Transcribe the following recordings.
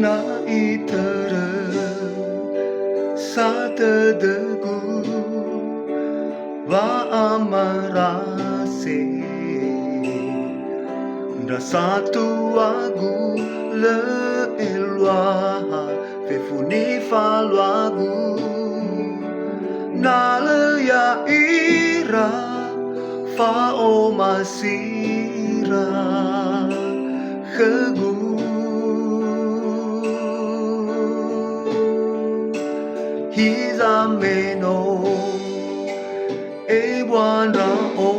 na itara sa tadagu va amarase da satu agu le elwa fe funi faluagu na le ya ira fa o masira khegu hiza meno e buana o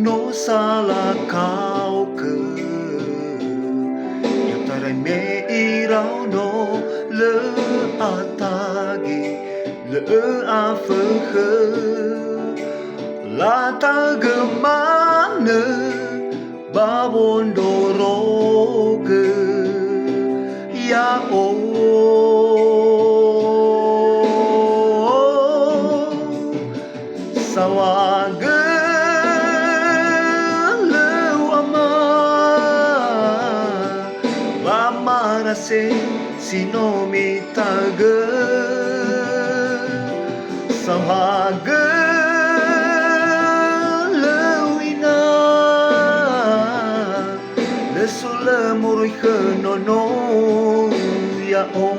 no sala kau ke yang tarai me irau no le atagi le afe khe la ta gemana babon doroge ya o sawaga lewama vamarase sinomitaga sawaga lewina lesula muroi khenono ya o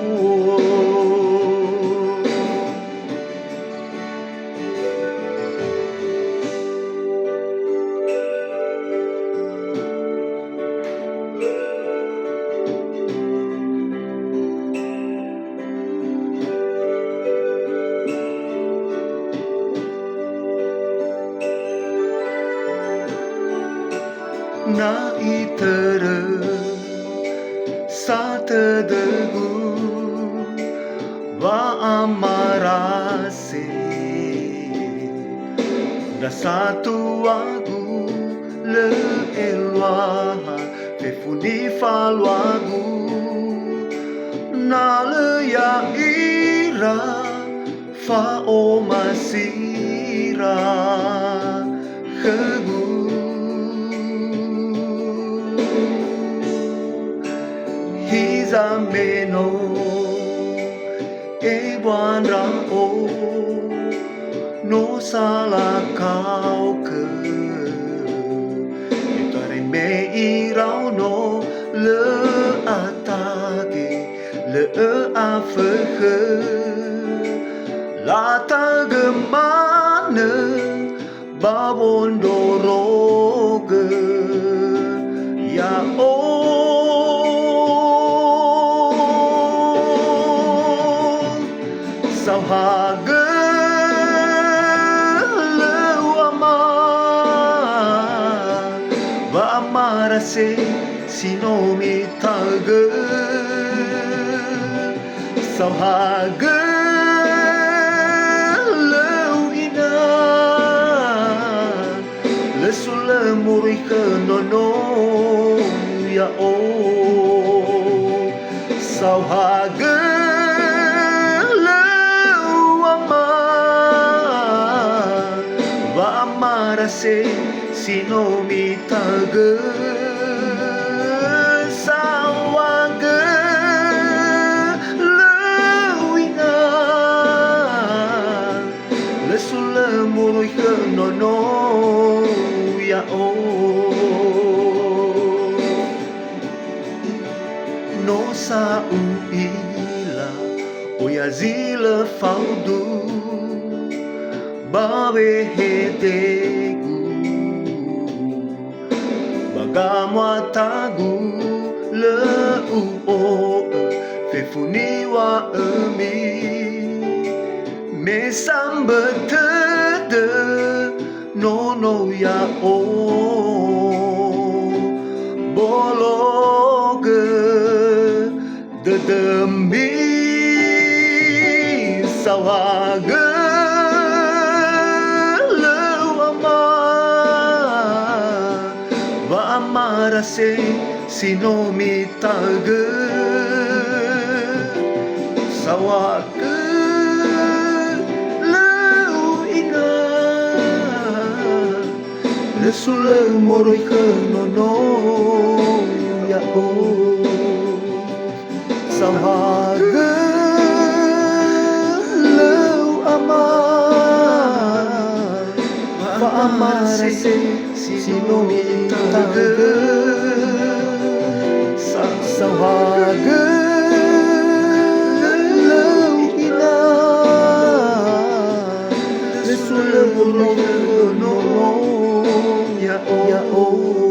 na itara sa tadagu va amarase da satu agu le elwa fe funi faluagu na le ya ira fa o masira khegu hiza meno e buana o no sala kau ke tarai me irau no le atage le afe khe la ta gemana babon doroge ya o sawaga lewama va amarase sinomitaga sawaga lewina lesula muroi khenono ya o sawaga amarase sinomitaga sawaga lewina lesula muroi khenono ya o no sa uila o ya zila faudu babe hetegu bagamwa tagu le u o fe funi wa emi me sambete no no ya o bologe de demi sawaga amarase sinomitaga sawaga lewina lesula moroi khenono ya o Sawagalaw ama Paamarase sinumitaga Sawagalaw ina Lesul mo no ya o